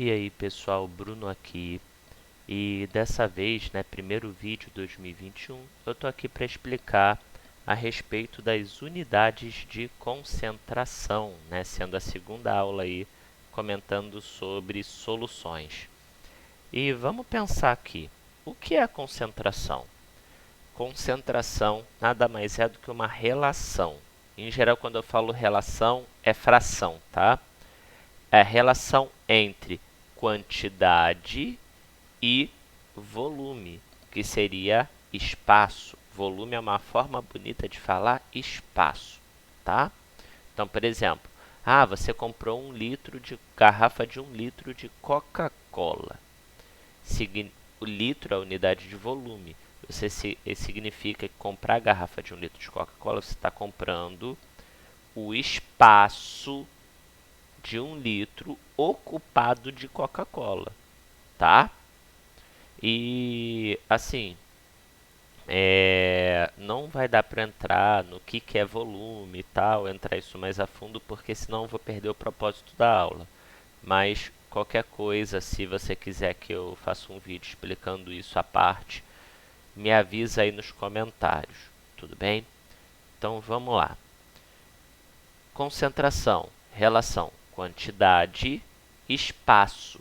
E aí pessoal, Bruno aqui, e dessa vez, primeiro vídeo 2021, eu tô aqui para explicar a respeito das unidades de concentração, sendo a segunda aula aí, comentando sobre soluções. E vamos pensar aqui, o que é a concentração? Concentração nada mais é do que uma relação. Em geral, quando eu falo relação, é fração, tá? É a relação entre quantidade e volume, que seria espaço. Volume é uma forma bonita de falar espaço, tá? Então, por exemplo, você comprou garrafa de 1 litro de Coca-Cola. O litro é a unidade de volume. Significa que comprar a garrafa de 1 litro de Coca-Cola, você está comprando o espaço de 1 litro ocupado de Coca-Cola, tá? E assim, não vai dar para entrar no que é volume e tal, entrar isso mais a fundo, porque senão eu vou perder o propósito da aula. Mas qualquer coisa, se você quiser que eu faça um vídeo explicando isso à parte, me avisa aí nos comentários, tudo bem? Então vamos lá. Concentração, relação quantidade, espaço,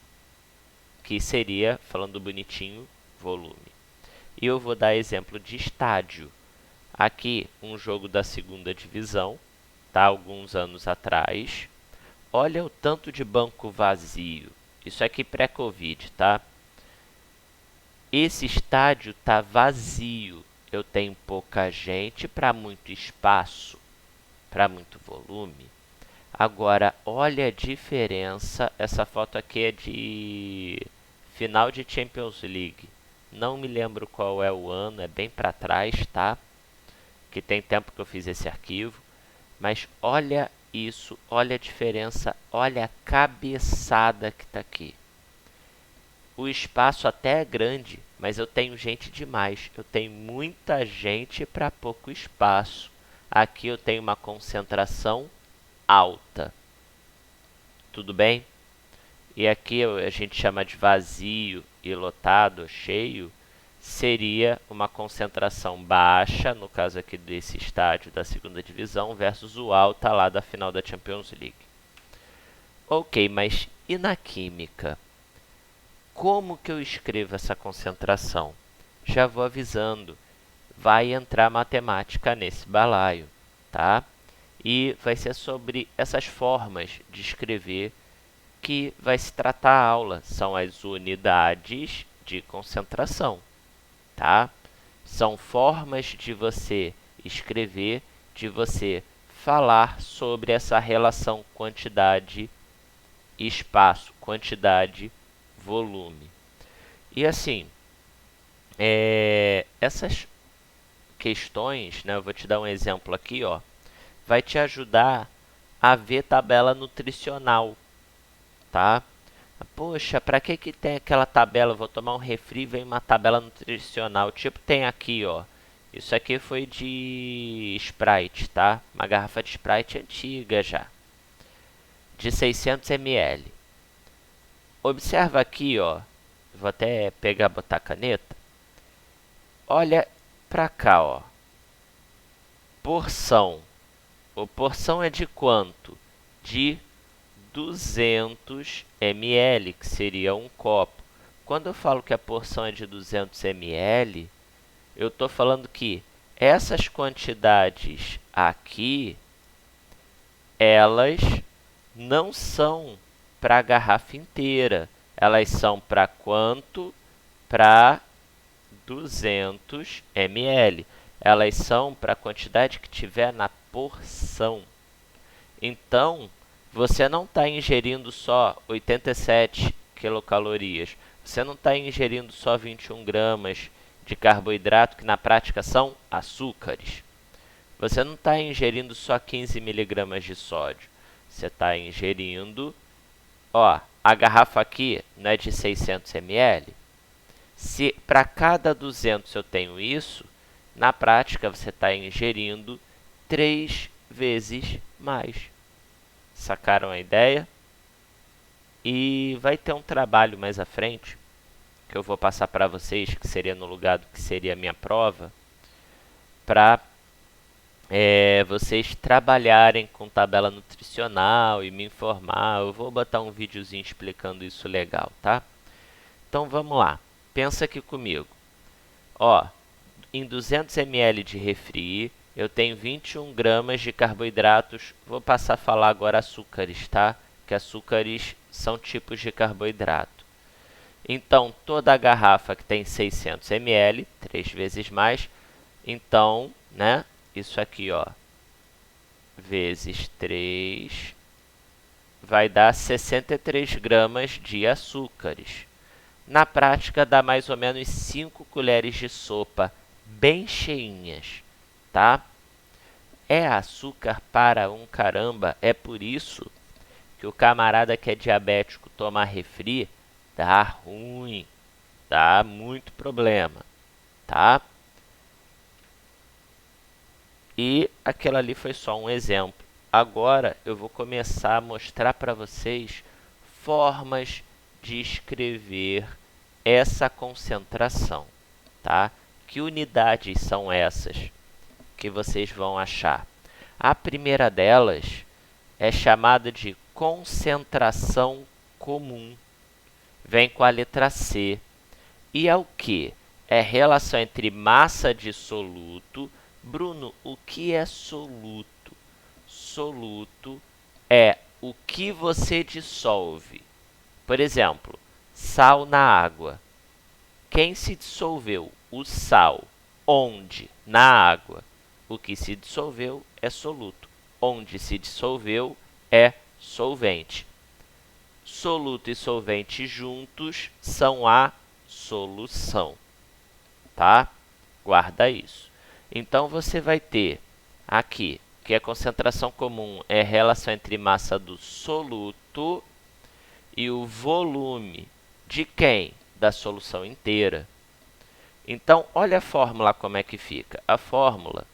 que seria, falando bonitinho, volume. E eu vou dar exemplo de estádio. Aqui, um jogo da segunda divisão, tá? Alguns anos atrás. Olha o tanto de banco vazio. Isso aqui pré-Covid, tá? Esse estádio tá vazio. Eu tenho pouca gente para muito espaço, para muito volume. Agora, olha a diferença. Essa foto aqui é de final de Champions League. Não me lembro qual é o ano, é bem para trás, tá? Que tem tempo que eu fiz esse arquivo. Mas olha isso, olha a diferença, olha a cabeçada que está aqui. O espaço até é grande, mas eu tenho gente demais. Eu tenho muita gente para pouco espaço. Aqui eu tenho uma concentração alta. Tudo bem? E aqui a gente chama de vazio e lotado, cheio, seria uma concentração baixa, no caso aqui desse estádio da segunda divisão, versus o alta lá da final da Champions League. Ok, mas e na química? Como que eu escrevo essa concentração? Já vou avisando, vai entrar matemática nesse balaio, tá? E vai ser sobre essas formas de escrever que vai se tratar a aula. São as unidades de concentração, tá? São formas de você escrever, de você falar sobre essa relação quantidade-espaço, quantidade-volume. E assim, essas questões, eu vou te dar um exemplo aqui, ó, vai te ajudar a ver tabela nutricional, tá? Poxa, para que tem aquela tabela? Vou tomar um refri, vem uma tabela nutricional. Tipo tem aqui, ó. Isso aqui foi de Sprite, tá? Uma garrafa de Sprite antiga já. De 600 ml. Observa aqui, ó. Vou até pegar, botar a caneta. Olha pra cá, ó. Porção. A porção é de quanto? De 200 ml, que seria um copo. Quando eu falo que a porção é de 200 ml, eu estou falando que essas quantidades aqui, elas não são para a garrafa inteira. Elas são para quanto? Para 200 ml. Elas são para a quantidade que tiver na porção. Então, você não está ingerindo só 87 quilocalorias. Você não está ingerindo só 21 gramas de carboidrato, que na prática são açúcares. Você não está ingerindo só 15 miligramas de sódio. Você está ingerindo... a garrafa aqui não é de 600 ml. Se para cada 200 eu tenho isso, na prática você está ingerindo 3 vezes mais. Sacaram a ideia? E vai ter um trabalho mais à frente, que eu vou passar para vocês, que seria no lugar do que seria a minha prova, para vocês trabalharem com tabela nutricional e me informar. Eu vou botar um videozinho explicando isso legal, tá? Então vamos lá. Pensa aqui comigo. Ó, em 200 ml de refri, eu tenho 21 gramas de carboidratos. Vou passar a falar agora açúcares, tá? Que açúcares são tipos de carboidrato. Então, toda a garrafa que tem 600 ml, 3 vezes mais, então, né? Isso aqui, ó, vezes 3, vai dar 63 gramas de açúcares. Na prática, dá mais ou menos 5 colheres de sopa, bem cheinhas, tá? É açúcar para um caramba, é por isso que o camarada que é diabético tomar refri, dá ruim, dá muito problema, tá? E aquela ali foi só um exemplo. Agora eu vou começar a mostrar para vocês formas de escrever essa concentração, tá? Que unidades são essas que vocês vão achar? A primeira delas é chamada de concentração comum. Vem com a letra C. E é o que? É relação entre massa de soluto. Bruno, o que é soluto? Soluto é o que você dissolve. Por exemplo, sal na água. Quem se dissolveu? O sal. Onde? Na água. O que se dissolveu é soluto. Onde se dissolveu é solvente. Soluto e solvente juntos são a solução, tá? Guarda isso. Então, você vai ter aqui que a concentração comum é a relação entre massa do soluto e o volume de quem? Da solução inteira. Então, olha a fórmula como é que fica. A fórmula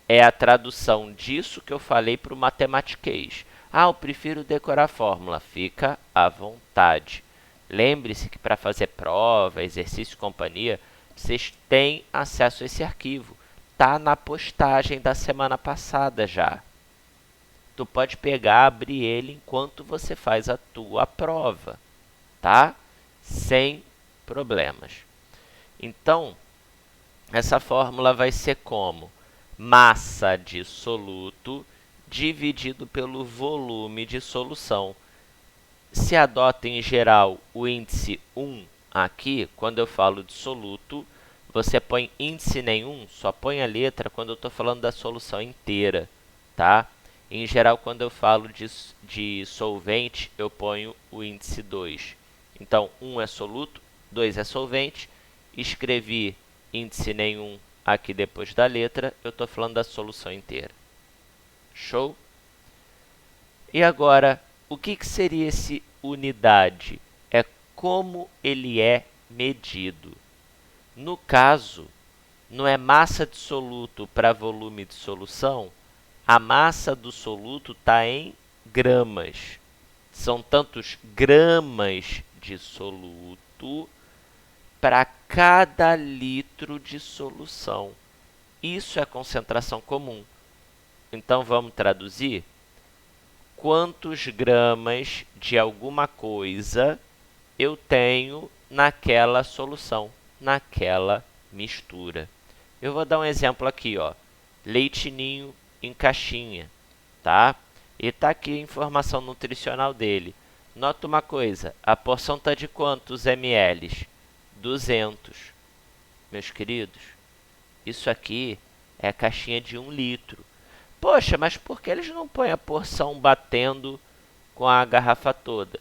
é a tradução disso que eu falei para o matematiquês. Ah, eu prefiro decorar a fórmula. Fica à vontade. Lembre-se que para fazer prova, exercício e companhia, vocês têm acesso a esse arquivo. Está na postagem da semana passada já. Tu pode pegar, abrir ele enquanto você faz a tua prova, tá? Sem problemas. Então, essa fórmula vai ser como? Massa de soluto dividido pelo volume de solução. Se adota em geral o índice 1 aqui, quando eu falo de soluto, você põe índice nenhum, só põe a letra quando eu estou falando da solução inteira, tá? Em geral, quando eu falo de solvente, eu ponho o índice 2. Então, 1 é soluto, 2 é solvente. Escrevi índice nenhum aqui depois da letra, eu estou falando da solução inteira. Show? E agora, o que seria esse unidade? É como ele é medido. No caso, não é massa de soluto para volume de solução, a massa do soluto está em gramas. São tantos gramas de soluto para cada litro de solução. Isso é concentração comum. Então, vamos traduzir? Quantos gramas de alguma coisa eu tenho naquela solução, naquela mistura. Eu vou dar um exemplo aqui, ó. Leite Ninho em caixinha, tá? E tá aqui a informação nutricional dele. Nota uma coisa, a porção tá de quantos ml? 200. Meus queridos, isso aqui é a caixinha de 1 litro. Poxa, mas por que eles não põem a porção batendo com a garrafa toda?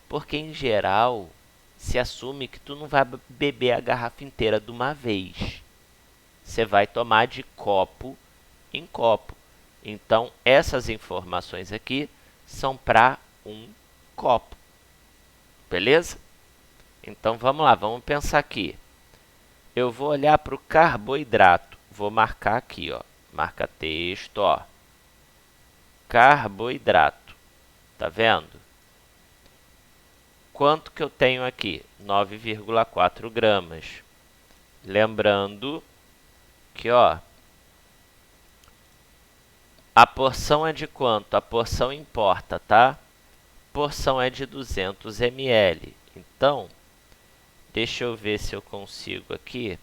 Porque, em geral, se assume que tu não vai beber a garrafa inteira de uma vez. Você vai tomar de copo em copo. Então, essas informações aqui são para um copo. Beleza? Então, vamos lá, vamos pensar aqui. Eu vou olhar para o carboidrato. Vou marcar aqui, ó. Marca texto, ó. Carboidrato. Tá vendo? quanto que eu tenho aqui? 9,4 gramas. Lembrando que, ó, a porção é de quanto? A porção importa, tá? Porção é de 200 ml. Então, deixa eu ver se eu consigo aqui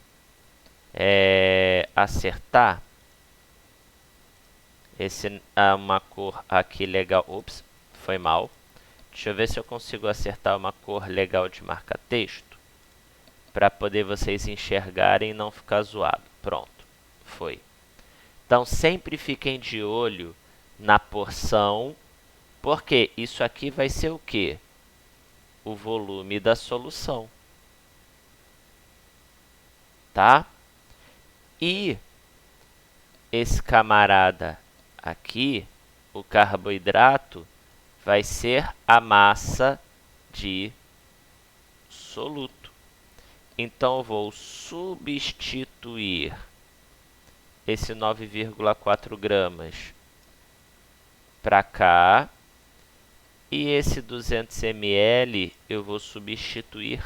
acertar. Uma cor aqui legal. Ups, foi mal. Deixa eu ver se eu consigo acertar uma cor legal de marca-texto para poder vocês enxergarem e não ficar zoado. Pronto, foi. Então, sempre fiquem de olho na porção, porque isso aqui vai ser o quê? O volume da solução. Tá? E esse camarada aqui, o carboidrato, vai ser a massa de soluto. Então, eu vou substituir esse 9,4 gramas para cá. E esse 200 ml eu vou substituir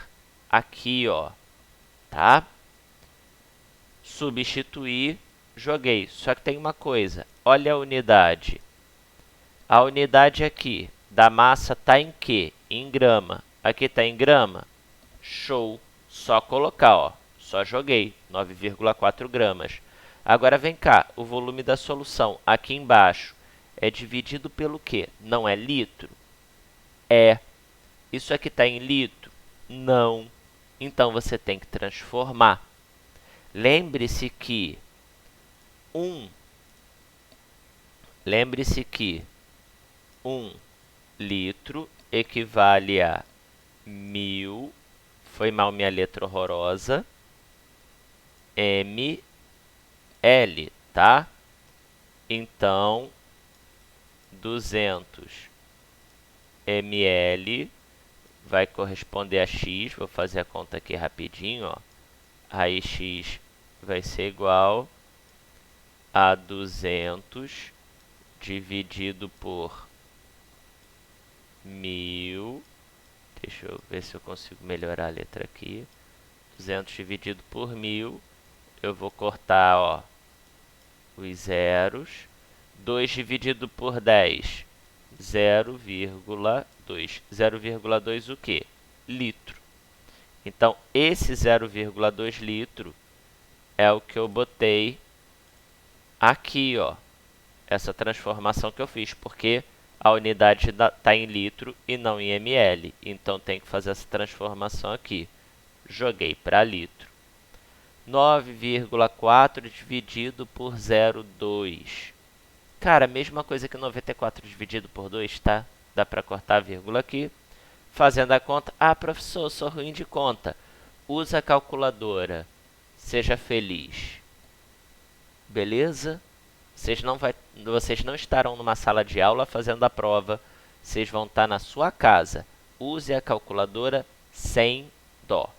aqui, ó. Tá? Substituir, joguei. Só que tem uma coisa. Olha a unidade. A unidade aqui da massa está em quê? Em grama. Aqui está em grama? Show! Só colocar, ó. Só joguei. 9,4 gramas. Agora vem cá. O volume da solução aqui embaixo é dividido pelo quê? Não é litro? É. Isso aqui está em litro? Não. Então, você tem que transformar. Lembre-se que 1 litro equivale a 1000, foi mal minha letra horrorosa, ml, tá? Então, 200 ml vai corresponder a x, vou fazer a conta aqui rapidinho, ó. Aí x vai ser igual a 200 dividido por 1000. Deixa eu ver se eu consigo melhorar a letra aqui. 200 dividido por 1000. Eu vou cortar, ó, os zeros. 2 dividido por 10. 0,2. 0,2 o quê? Litro. Então, esse 0,2 litro é o que eu botei aqui, ó. Essa transformação que eu fiz, porque a unidade está em litro e não em ml. Então, tem que fazer essa transformação aqui. Joguei para litro. 9,4 dividido por 0,2. Cara, mesma coisa que 94 dividido por 2, tá? Dá para cortar a vírgula aqui. Fazendo a conta. Ah, professor, eu sou ruim de conta. Usa a calculadora. Seja feliz. Beleza? Vocês não estarão numa sala de aula fazendo a prova. Vocês vão estar na sua casa. Use a calculadora sem dó.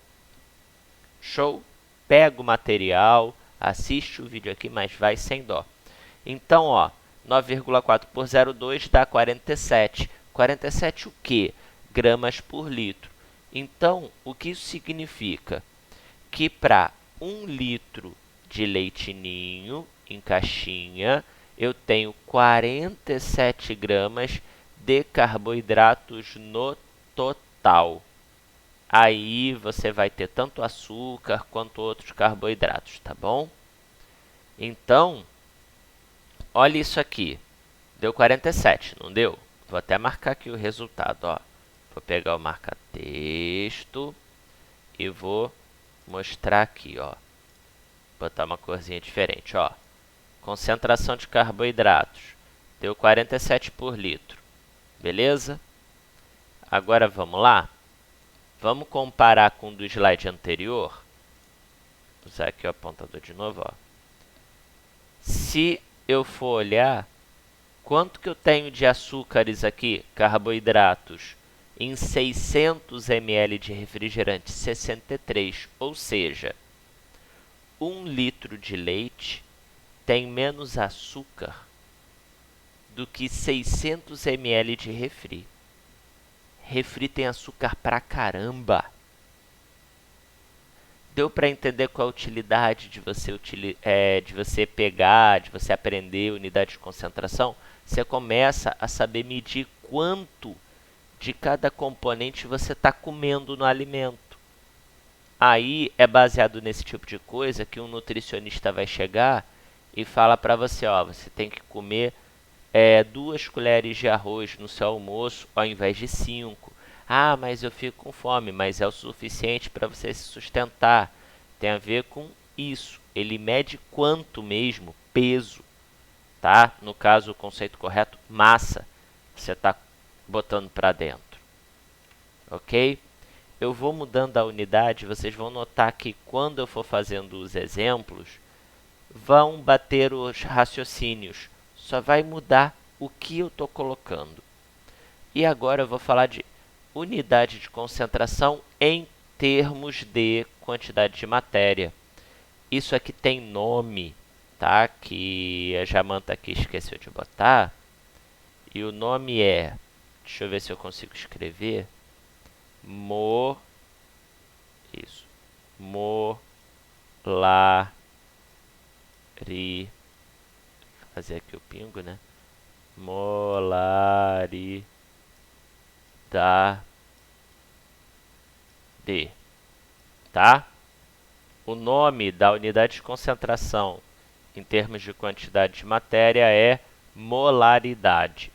Show? Pega o material, assiste o vídeo aqui, mas vai sem dó. Então, ó, 9,4 por 0,2 dá 47. 47 o quê? Gramas por litro. Então, o que isso significa? Que para 1 litro de leite ninho em caixinha, eu tenho 47 gramas de carboidratos no total. Aí você vai ter tanto açúcar quanto outros carboidratos, tá bom? Então, olha isso aqui. Deu 47, não deu? Vou até marcar aqui o resultado, ó. Vou pegar o marca-texto e vou mostrar aqui, ó. Botar uma corzinha diferente, ó. Concentração de carboidratos. Deu 47 por litro. Beleza? Agora vamos lá? Vamos comparar com o do slide anterior. Vou usar aqui o apontador de novo, ó. Se eu for olhar, quanto que eu tenho de açúcares aqui, carboidratos, em 600 ml de refrigerante? 63, ou seja, 1 litro de leite tem menos açúcar do que 600 ml de refri. Refri tem açúcar pra caramba. Deu para entender qual a utilidade de você pegar, de você aprender unidade de concentração? Você começa a saber medir quanto de cada componente você está comendo no alimento. Aí é baseado nesse tipo de coisa que um nutricionista vai chegar e fala para você, ó, você tem que comer 2 colheres de arroz no seu almoço ao invés de 5. Ah, mas eu fico com fome, mas é o suficiente para você se sustentar. Tem a ver com isso. Ele mede quanto mesmo? Peso, tá? No caso, o conceito correto, massa. Você está botando para dentro, ok? Eu vou mudando a unidade, vocês vão notar que quando eu for fazendo os exemplos, vão bater os raciocínios. Só vai mudar o que eu estou colocando. E agora eu vou falar de unidade de concentração em termos de quantidade de matéria. Isso aqui tem nome, tá? Que a Jamanta aqui esqueceu de botar. E o nome é, deixa eu ver se eu consigo escrever, fazer aqui o pingo, né? Molaridade, tá? O nome da unidade de concentração em termos de quantidade de matéria é molaridade.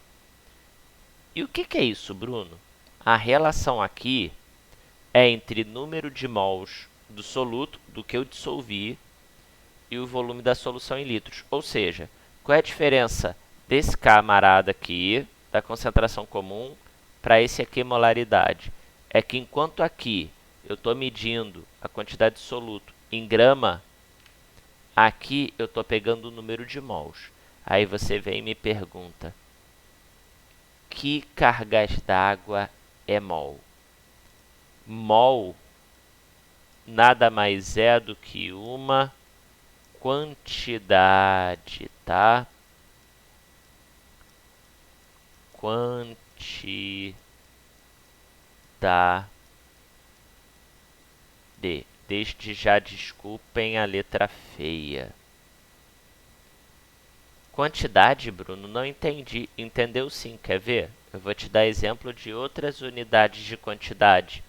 E o que é isso, Bruno? A relação aqui é entre número de mols do soluto, do que eu dissolvi, e o volume da solução em litros. Ou seja, qual é a diferença desse camarada aqui, da concentração comum, para esse aqui, molaridade? É que enquanto aqui eu estou medindo a quantidade de soluto em grama, aqui eu estou pegando o número de mols. Aí você vem e me pergunta, que cargas d'água é mol? Mol nada mais é do que uma quantidade, tá? Quantidade. Desde já desculpem a letra feia. Quantidade, Bruno? Não entendi. Entendeu sim, quer ver? Eu vou te dar exemplo de outras unidades de quantidade.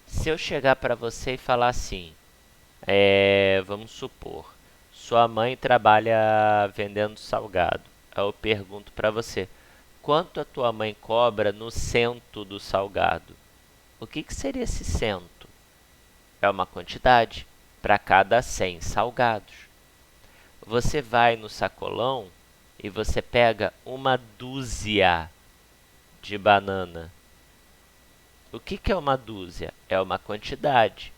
Se eu chegar para você e falar assim, vamos supor, sua mãe trabalha vendendo salgado. Aí eu pergunto para você, quanto a tua mãe cobra no cento do salgado? O que seria esse cento? É uma quantidade para cada 100 salgados. Você vai no sacolão e você pega uma dúzia de banana. O que é uma dúzia? É uma quantidade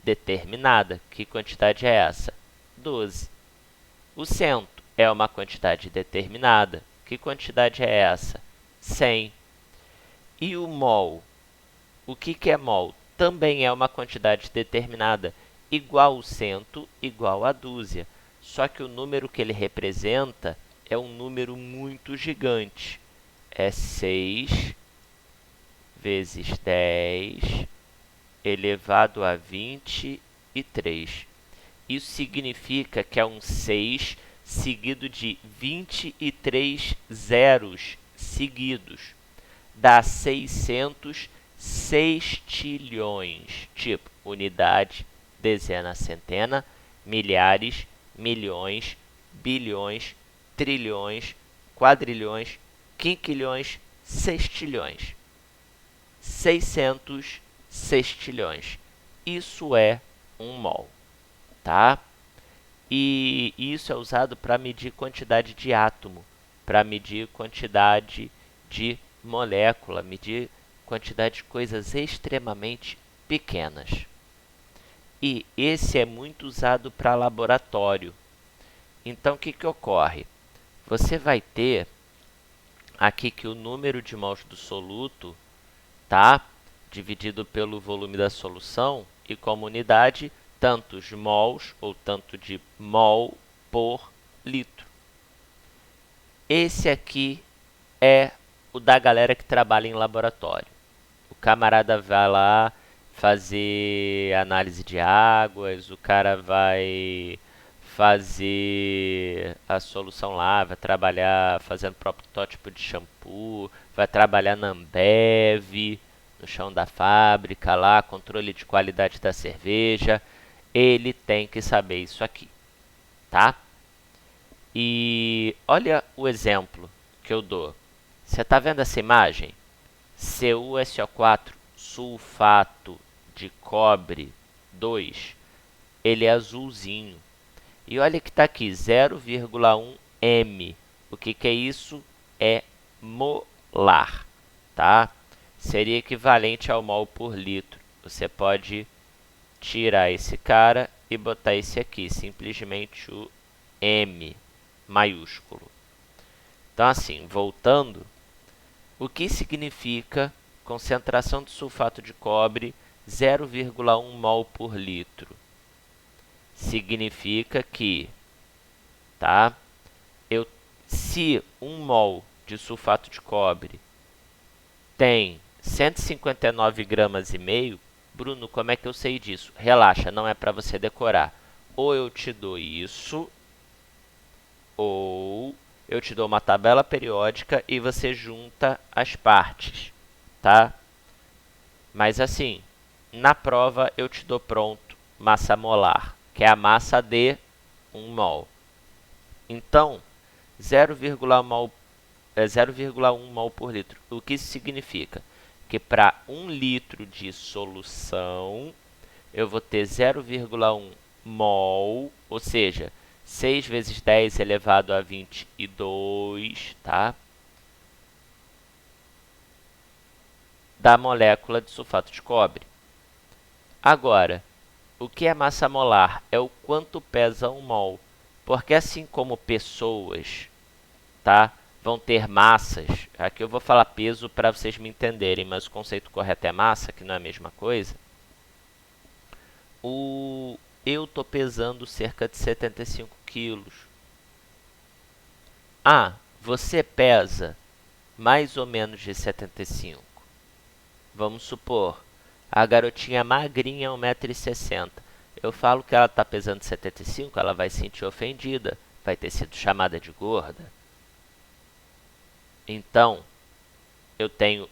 determinada. Que quantidade é essa? 12. O cento é uma quantidade determinada. Que quantidade é essa? 100. E o mol? O que é mol? Também é uma quantidade determinada, igual ao cento, igual a dúzia. Só que o número que ele representa é um número muito gigante. É 6 vezes 10 elevado a 23. Isso significa que é um 6 seguido de 23 zeros seguidos. Dá 600 sextilhões. Tipo, unidade, dezena, centena, milhares, milhões, bilhões, trilhões, quadrilhões, quinquilhões, sextilhões. 600 sextilhões. Isso é um mol, tá? E isso é usado para medir quantidade de átomo, para medir quantidade de molécula, medir quantidade de coisas extremamente pequenas. E esse é muito usado para laboratório. Então, o que ocorre? Você vai ter aqui que o número de mols do soluto, tá? Dividido pelo volume da solução e como unidade, tantos mols ou tanto de mol por litro. Esse aqui é o da galera que trabalha em laboratório. camarada vai lá fazer análise de águas, o cara vai fazer a solução lá, vai trabalhar fazendo protótipo de shampoo, vai trabalhar na Ambev, no chão da fábrica lá, controle de qualidade da cerveja. Ele tem que saber isso aqui, tá? E olha o exemplo que eu dou. Você está vendo essa imagem? CuSO4 sulfato de cobre 2, ele é azulzinho. E olha que está aqui, 0,1 m. O que é isso? É molar, tá? Seria equivalente ao mol por litro. Você pode tirar esse cara e botar esse aqui, simplesmente o M maiúsculo. Então assim, voltando, o que significa concentração de sulfato de cobre 0,1 mol por litro? Significa que, tá? Se 1 mol de sulfato de cobre tem 159 gramas e meio, Bruno, como é que eu sei disso? Relaxa, não é para você decorar. Ou eu te dou isso, ou eu te dou uma tabela periódica e você junta as partes, tá? Mas assim, na prova eu te dou pronto massa molar, que é a massa de 1 mol. Então, 0,1 mol por litro. O que isso significa? Que para 1 litro de solução, eu vou ter 0,1 mol, ou seja, 6 vezes 10 elevado a 22, tá? Da molécula de sulfato de cobre. Agora, o que é massa molar? É o quanto pesa 1 mol. Porque assim como pessoas, tá, vão ter massas, aqui eu vou falar peso para vocês me entenderem, mas o conceito correto é massa, que não é a mesma coisa. Eu estou pesando cerca de 75 quilos. Ah, você pesa mais ou menos de 75. Vamos supor, a garotinha magrinha, 1,60 m. Eu falo que ela está pesando 75, ela vai se sentir ofendida, vai ter sido chamada de gorda. Então, eu tenho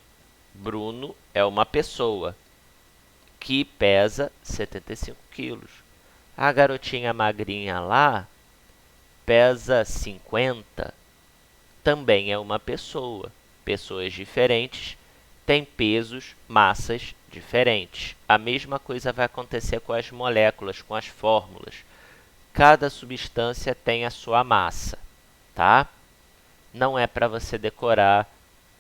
Bruno, é uma pessoa que pesa 75 quilos. A garotinha magrinha lá pesa 50, também é uma pessoa. Pessoas diferentes têm pesos, massas diferentes. A mesma coisa vai acontecer com as moléculas, com as fórmulas. Cada substância tem a sua massa, tá? Não é para você decorar,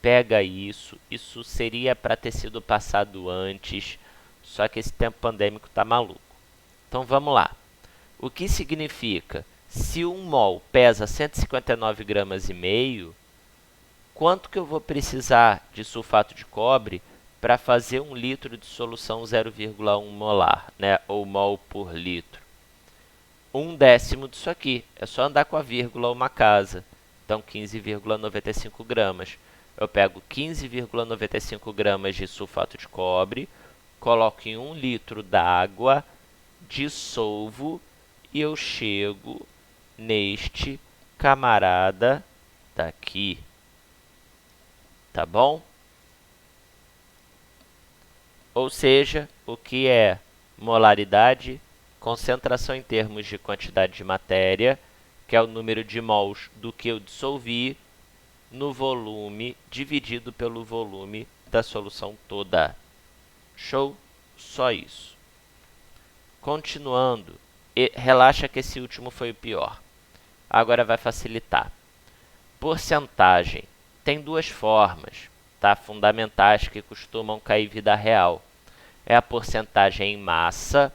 pega isso. Isso seria para ter sido passado antes, só que esse tempo pandêmico tá maluco. Então vamos lá. O que significa? Se 1 mol pesa 159 gramas e meio, quanto que eu vou precisar de sulfato de cobre para fazer 1 litro de solução 0,1 molar, né? Ou mol por litro? 1/10 disso aqui. É só andar com a vírgula uma casa. Então, 15,95 gramas. Eu pego 15,95 gramas de sulfato de cobre, coloco em 1 litro d'água, dissolvo e eu chego neste camarada daqui. Tá bom? Ou seja, o que é molaridade? Concentração em termos de quantidade de matéria, que é o número de mols do que eu dissolvi, no volume dividido pelo volume da solução toda. Show? Só isso. Continuando, relaxa que esse último foi o pior. Agora vai facilitar. Porcentagem. Tem duas formas, tá? Fundamentais que costumam cair vida real. É a porcentagem em massa.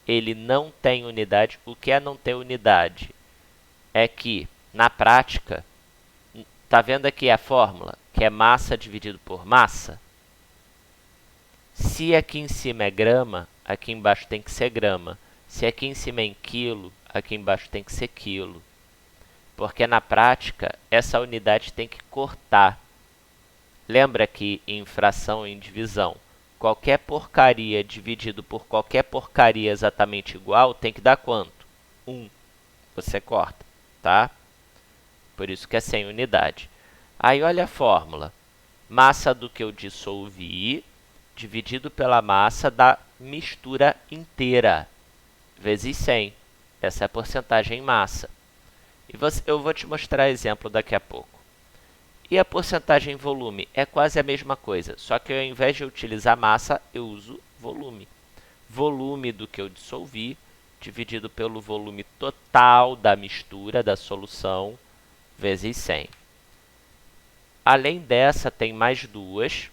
Ele não tem unidade. O que é não ter unidade? É que, na prática, tá vendo aqui a fórmula? Que é massa dividido por massa? Se aqui em cima é grama, aqui embaixo tem que ser grama. Se aqui em cima é em quilo, aqui embaixo tem que ser quilo. Porque na prática, essa unidade tem que cortar. Lembra que em fração e em divisão, qualquer porcaria dividido por qualquer porcaria exatamente igual tem que dar quanto? 1. Você corta, tá? Por isso que é 100 unidades. Aí olha a fórmula. Massa do que eu dissolvi dividido pela massa da mistura inteira, vezes 100. Essa é a porcentagem em massa. Eu vou te mostrar exemplo daqui a pouco. E a porcentagem em volume é quase a mesma coisa, só que ao invés de eu utilizar massa, eu uso volume. Volume do que eu dissolvi dividido pelo volume total da mistura, da solução, vezes 100. Além dessa, tem mais duas,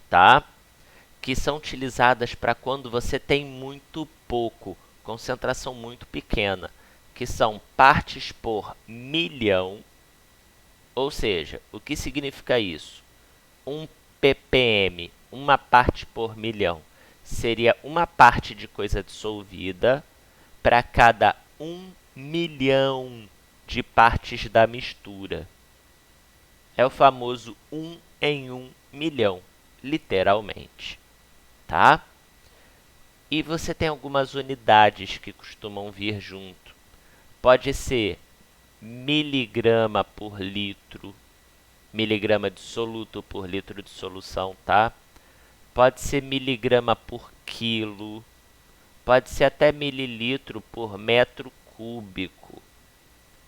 tá? Que são utilizadas para quando você tem muito pouco, concentração muito pequena, que são partes por milhão. Ou seja, o que significa isso? 1 ppm, uma parte por milhão, seria uma parte de coisa dissolvida para cada 1 milhão de partes da mistura. É o famoso 1 em 1 milhão, literalmente, tá? E você tem algumas unidades que costumam vir junto. Pode ser miligrama por litro, miligrama de soluto por litro de solução, tá? Pode ser miligrama por quilo, pode ser até mililitro por metro cúbico.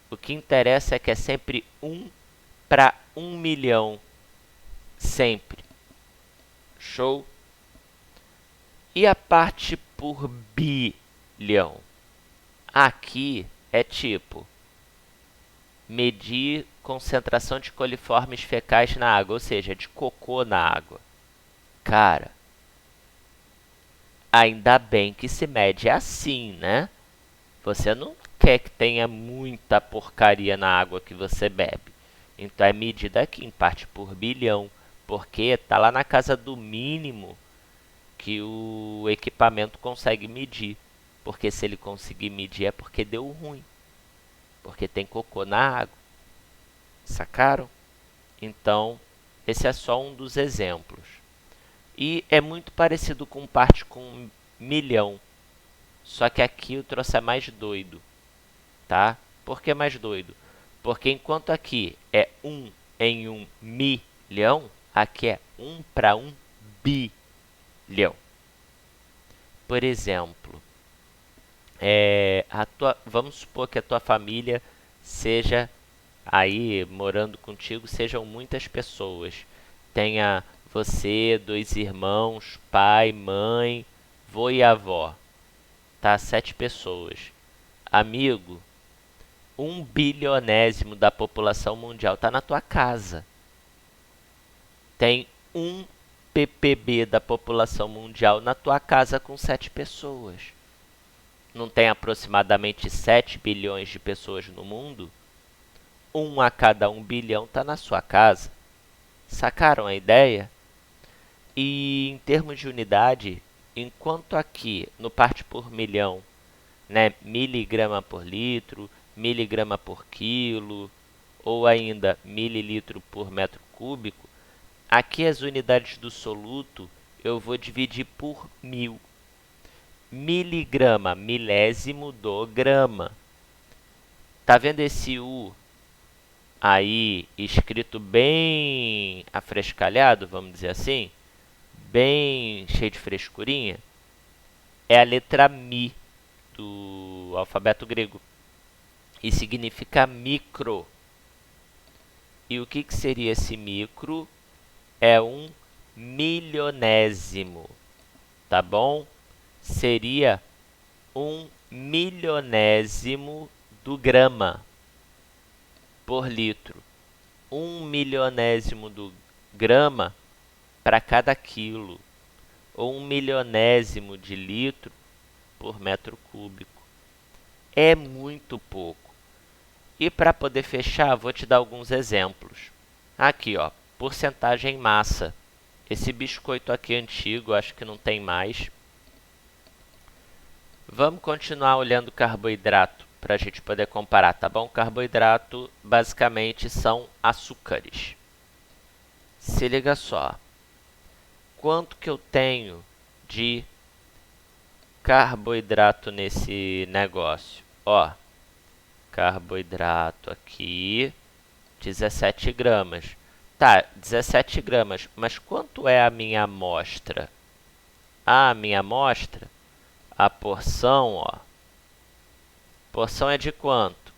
O que interessa é que é sempre 1 para 1 milhão, sempre. Show? E a parte por bilhão? Aqui é tipo medir concentração de coliformes fecais na água, ou seja, de cocô na água. Cara, ainda bem que se mede assim, né? Você não quer que tenha muita porcaria na água que você bebe. Então é medida aqui em parte por bilhão, porque tá lá na casa do mínimo que o equipamento consegue medir. Porque se ele conseguir medir é porque deu ruim. Porque tem cocô na água. Sacaram? Então, esse é só um dos exemplos. E é muito parecido com parte com milhão. Só que aqui eu trouxe a mais doido. Tá? Por que mais doido? Porque enquanto aqui é 1 em 1 milhão, aqui é 1 para 1 bilhão. Por exemplo, vamos supor que a tua família seja, aí morando contigo, sejam muitas pessoas. Tenha você, 2 irmãos, pai, mãe, vô e avó. Tá? 7 pessoas. Amigo, 1 bilionésimo da população mundial está na tua casa. Tem 1 ppb da população mundial na tua casa com 7 pessoas. Não tem aproximadamente 7 bilhões de pessoas no mundo? 1 a cada 1 bilhão está na sua casa. Sacaram a ideia? E em termos de unidade, enquanto aqui no parte por milhão, né, miligrama por litro, miligrama por quilo, ou ainda mililitro por metro cúbico, aqui as unidades do soluto eu vou dividir por 1000. Miligrama, milésimo do grama. Tá vendo esse U aí escrito bem afrescalhado, vamos dizer assim? Bem cheio de frescurinha? É a letra Mi do alfabeto grego. E significa micro. E o que seria esse micro? É um milionésimo, tá bom? Seria 1 milionésimo do grama por litro. 1 milionésimo do grama para cada quilo. Ou 1 milionésimo de litro por metro cúbico. É muito pouco. E para poder fechar, vou te dar alguns exemplos. Aqui, ó, porcentagem em massa. Esse biscoito aqui antigo, acho que não tem mais. Vamos continuar olhando carboidrato para a gente poder comparar, tá bom? Carboidrato basicamente são açúcares. Se liga só. quanto que eu tenho de carboidrato nesse negócio. Ó, carboidrato aqui, 17 gramas. Tá, 17 gramas, mas quanto é a minha amostra? A minha amostra, a porção, ó. Porção é de quanto?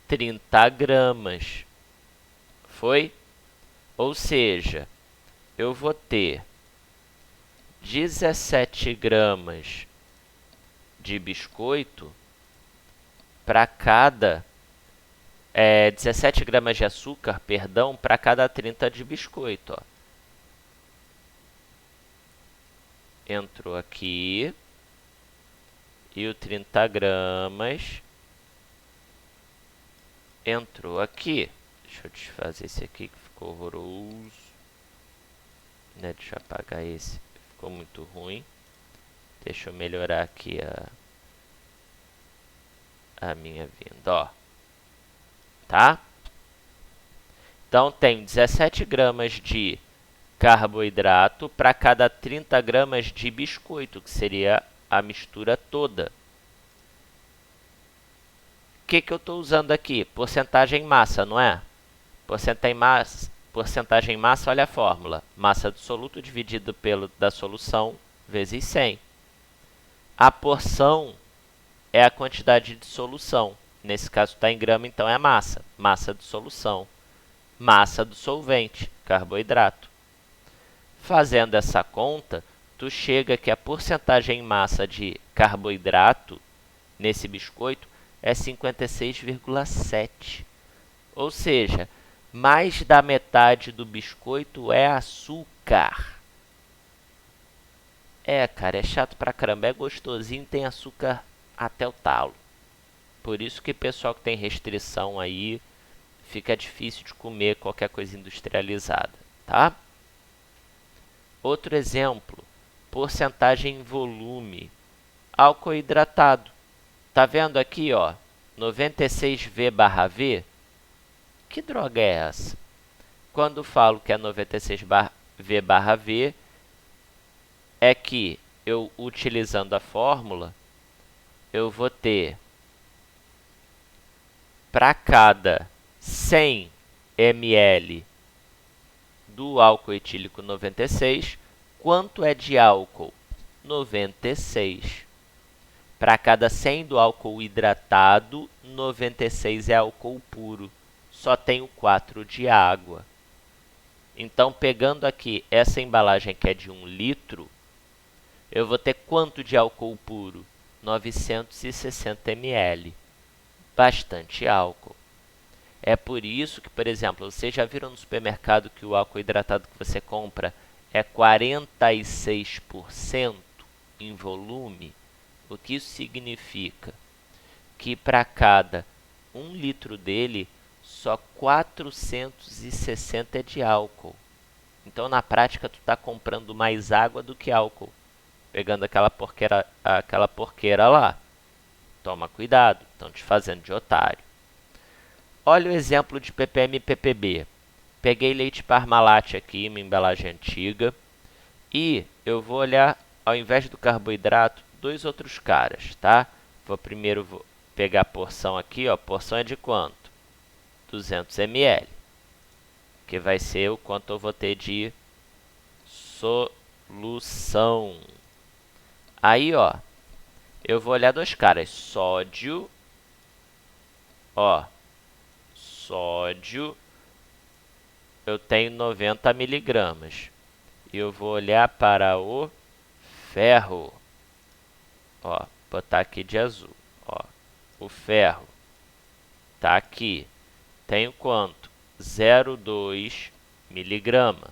30 gramas. Foi? Ou seja, eu vou ter 17 gramas de biscoito para cada 17 gramas de açúcar, perdão, para cada 30 de biscoito. Ó. Entrou aqui. E o 30 gramas entrou aqui. Deixa eu desfazer esse aqui que ficou horroroso. Né, deixa eu apagar esse. Ficou muito ruim. Deixa eu melhorar aqui a minha vinda. Ó. Tá? Então, tem 17 gramas de carboidrato para cada 30 gramas de biscoito, que seria a mistura toda. O que eu estou usando aqui? Porcentagem massa, não é? Porcentagem massa, olha a fórmula. Massa do soluto dividido pelo da solução vezes 100. A porção é a quantidade de solução. Nesse caso está em grama, então é a massa. Massa de solução. Massa do solvente, carboidrato. Fazendo essa conta, tu chega que a porcentagem em massa de carboidrato nesse biscoito é 56,7. Ou seja, mais da metade do biscoito é açúcar. Cara, é chato pra caramba. É gostosinho, tem açúcar até o talo. Por isso que pessoal que tem restrição aí, fica difícil de comer qualquer coisa industrializada, tá? Outro exemplo, porcentagem em volume. Álcool hidratado. Tá vendo aqui, ó, 96V/V? Que droga é essa? Quando falo que é 96V/V, é que eu, utilizando a fórmula, eu vou ter para cada 100 ml do álcool etílico 96, quanto é de álcool? 96. Para cada 100 do álcool hidratado, 96 é álcool puro. Só tenho 4 de água. Então, pegando aqui essa embalagem que é de 1 litro, eu vou ter quanto de álcool puro? 960 ml. Bastante álcool. É por isso que, por exemplo, vocês já viram no supermercado que o álcool hidratado que você compra é 46% em volume? O que isso significa? Que para cada 1 litro dele, só 460 é de álcool. Então, na prática, tu está comprando mais água do que álcool. Pegando aquela porqueira lá. Toma cuidado, estão te fazendo de otário. Olha o exemplo de ppm e ppb. Peguei leite Parmalat aqui, uma embalagem antiga. E eu vou olhar, ao invés do carboidrato, dois outros caras, tá? Primeiro pegar a porção aqui, ó. Porção é de quanto? 200 ml. Que vai ser o quanto eu vou ter de solução. Aí, ó, eu vou olhar dois caras. Sódio, ó. Sódio, eu tenho 90 miligramas. E eu vou olhar para o ferro. Ó, botar aqui de azul. Ó, o ferro tá aqui. Tenho quanto? 0,2 miligrama.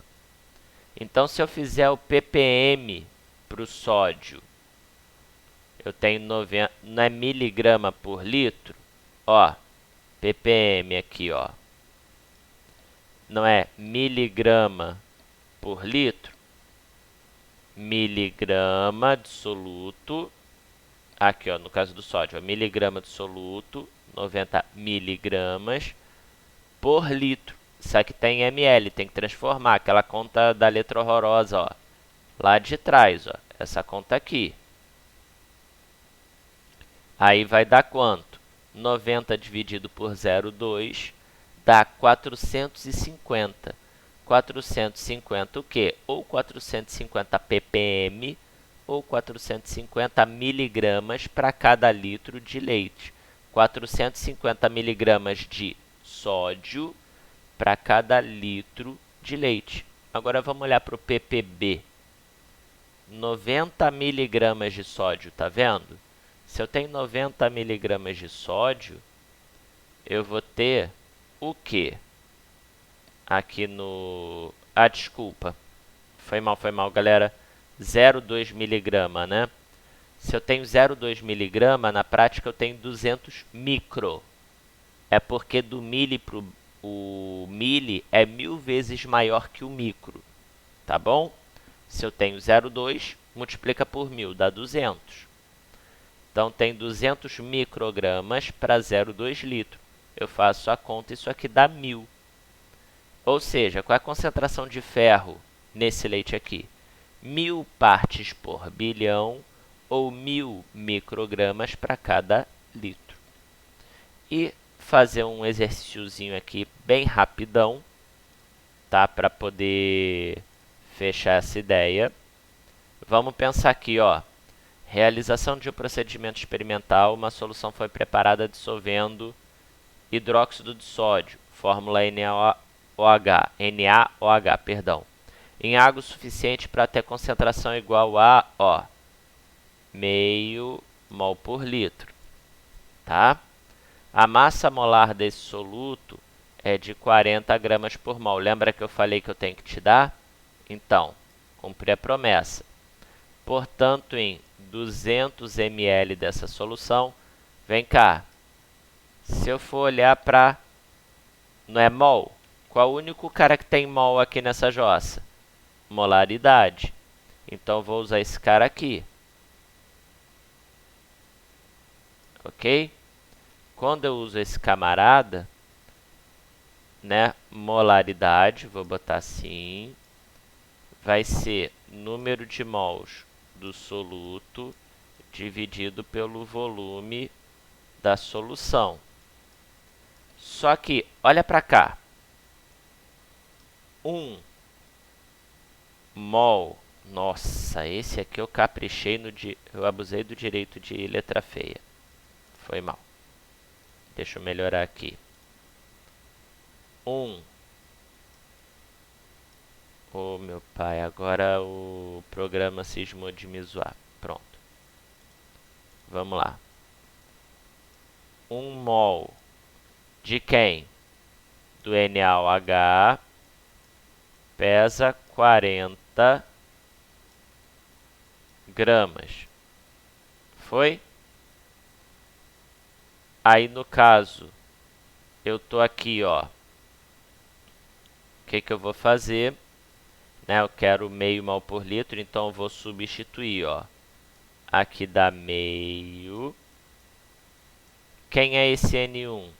Então, se eu fizer o ppm para o sódio, eu tenho 90, não é miligrama por litro? Ó, ppm aqui, ó. Não é miligrama por litro? Miligrama de soluto. Aqui, ó, no caso do sódio, ó, miligrama de soluto, 90 miligramas por litro. Isso aqui tem ml, tem que transformar. Aquela conta da letra horrorosa, ó. Lá de trás, ó. Essa conta aqui. Aí vai dar quanto? 90 dividido por 0,2 dá 450. 450 o quê? Ou 450 ppm ou 450 miligramas para cada litro de leite. 450 miligramas de sódio para cada litro de leite. Agora vamos olhar para o ppb. 90 miligramas de sódio, tá vendo? Se eu tenho 90 miligramas de sódio, eu vou ter o quê? Aqui no... Ah, desculpa. Foi mal, galera. 0,2 miligrama, né? Se eu tenho 0,2 miligrama, na prática eu tenho 200 micro. É porque do mili para o mili é 1000 vezes maior que o micro. Tá bom? Se eu tenho 0,2, multiplica por 1000, dá 200. Então, tem 200 microgramas para 0,2 litro. Eu faço a conta, isso aqui dá 1000. Ou seja, qual é a concentração de ferro nesse leite aqui? 1000 partes por bilhão ou 1000 microgramas para cada litro. E fazer um exercíciozinho aqui bem rapidão, tá? Para poder fechar essa ideia. Vamos pensar aqui, ó. Realização de um procedimento experimental, uma solução foi preparada dissolvendo hidróxido de sódio, fórmula NaOH, perdão, em água suficiente para ter concentração igual a, ó, meio mol por litro, tá? A massa molar desse soluto é de 40 gramas por mol. Lembra que eu falei que eu tenho que te dar? Então, cumpri a promessa. Portanto, em 200 ml dessa solução, vem cá, se eu for olhar para, não é mol? Qual o único cara que tem mol aqui nessa jossa? Molaridade. Então, vou usar esse cara aqui. Ok? Quando eu uso esse camarada, né, molaridade, vou botar assim, vai ser número de mols do soluto dividido pelo volume da solução. Só que, olha para cá. 1 mol. Nossa, esse aqui eu caprichei eu abusei do direito de letra feia. Foi mal. Deixa eu melhorar aqui. 1. Oh, meu pai, agora o programa cismou de me zoar. Pronto. Vamos lá. 1 mol de quem? Do NaOH pesa 40 gramas. Foi? Aí, no caso, eu tô aqui, ó. O que que eu vou fazer? Né, eu quero meio mol por litro, então eu vou substituir, ó. Aqui dá meio. Quem é esse N1?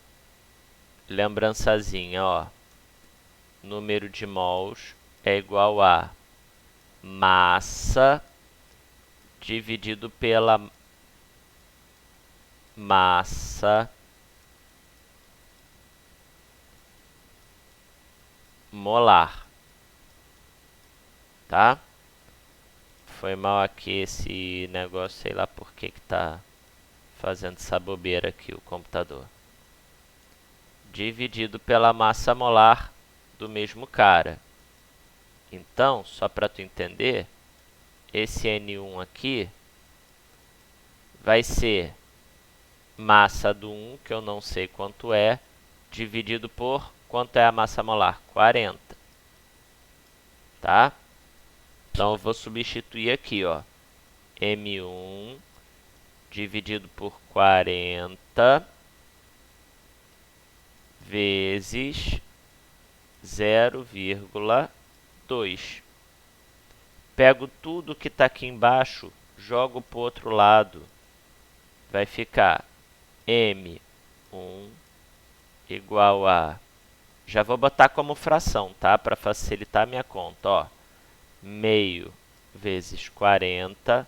Lembrançazinha, ó. Número de mols é igual a massa dividido pela massa molar. Tá? Foi mal aqui esse negócio, sei lá por que tá fazendo essa bobeira aqui o computador. Dividido pela massa molar do mesmo cara. Então, só para tu entender, esse N1 aqui vai ser massa do 1, que eu não sei quanto é, dividido por quanto é a massa molar? 40. Tá? Então, eu vou substituir aqui, ó. M1 dividido por 40 vezes 0,2. Pego tudo que está aqui embaixo, jogo para o outro lado. Vai ficar M1 igual a Já vou botar como fração, tá? Para facilitar a minha conta, ó. Meio vezes 40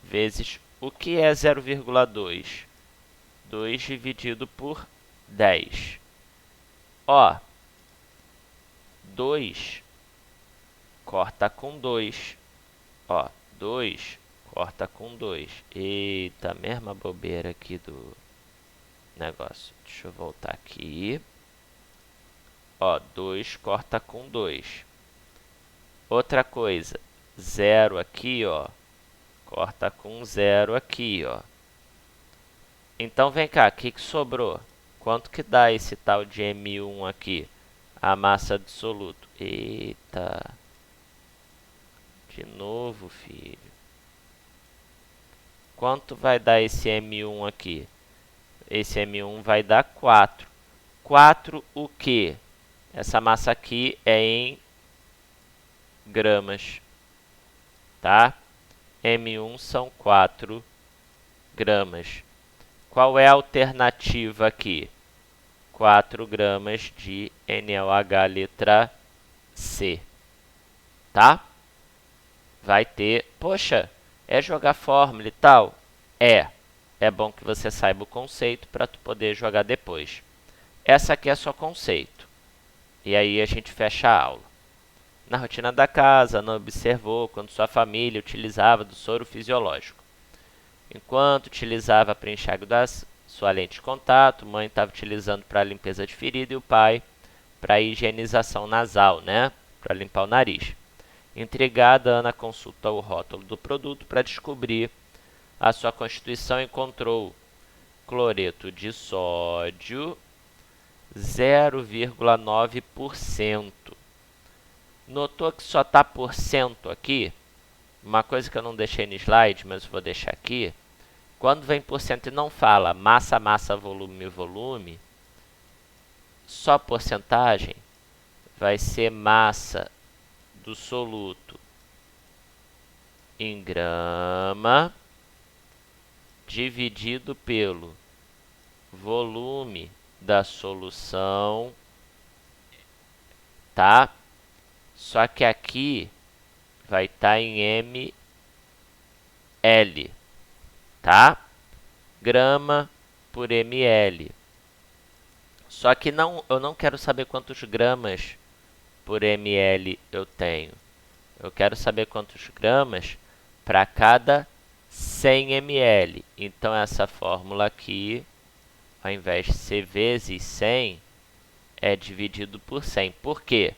vezes o que é 0,2? 2 dividido por 10. Ó, 2 corta com 2. Ó, 2 corta com 2. Eita, mesma bobeira aqui do negócio. Deixa eu voltar aqui. Ó, 2 corta com 2. Outra coisa, 0 aqui, ó, corta com 0 aqui, ó. Então, vem cá, o que sobrou? Quanto que dá esse tal de M1 aqui? A massa absoluta. Eita. De novo, filho. Quanto vai dar esse M1 aqui? Esse M1 vai dar 4. 4 o quê? Essa massa aqui é em gramas, tá? M1 são 4 gramas. Qual é a alternativa aqui? 4 gramas de NaOH letra C, tá? Vai ter... Poxa, é jogar fórmula e tal? É bom que você saiba o conceito para tu poder jogar depois. Essa aqui é só conceito. E aí a gente fecha a aula. Na rotina da casa, não observou quando sua família utilizava do soro fisiológico. Enquanto utilizava para enxágue da sua lente de contato, mãe estava utilizando para limpeza de ferida e o pai para higienização nasal, né? Para limpar o nariz. Intrigada, Ana consultou o rótulo do produto para descobrir a sua constituição e encontrou cloreto de sódio 0,9%. Notou que só está por cento aqui? Uma coisa que eu não deixei no slide, mas vou deixar aqui. Quando vem por cento e não fala massa, massa, volume, volume, só porcentagem vai ser massa do soluto em grama dividido pelo volume da solução, tá? Só que aqui vai estar em ml, tá? Grama por ml. Só que eu não quero saber quantos gramas por ml eu tenho. Eu quero saber quantos gramas para cada 100 ml. Então, essa fórmula aqui, ao invés de ser vezes 100, é dividido por 100. Por quê?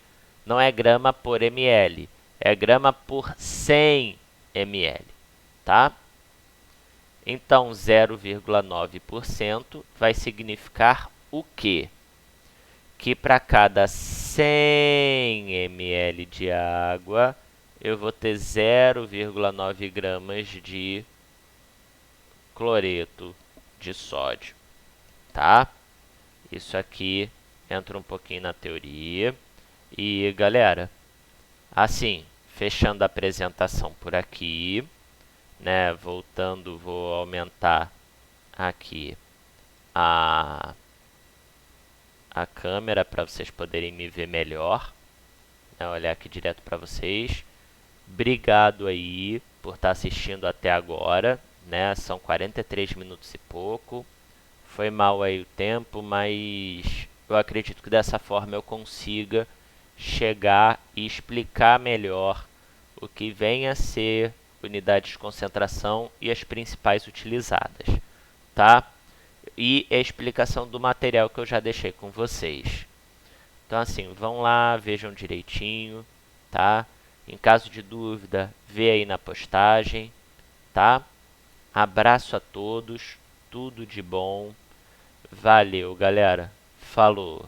Não é grama por ml, é grama por 100 ml, tá? Então, 0,9% vai significar o quê? Que para cada 100 ml de água, eu vou ter 0,9 gramas de cloreto de sódio, tá? Isso aqui entra um pouquinho na teoria. E, galera, assim, fechando a apresentação por aqui, né? Voltando, vou aumentar aqui a câmera para vocês poderem me ver melhor, né? Olhar aqui direto para vocês. Obrigado aí por estar assistindo até agora, né? São 43 minutos e pouco. Foi mal aí o tempo, mas eu acredito que dessa forma eu consiga chegar e explicar melhor o que vem a ser unidades de concentração e as principais utilizadas, tá? E a explicação do material que eu já deixei com vocês. Então, assim, vão lá, vejam direitinho, tá? Em caso de dúvida, vê aí na postagem, tá? Abraço a todos, tudo de bom. Valeu, galera. Falou!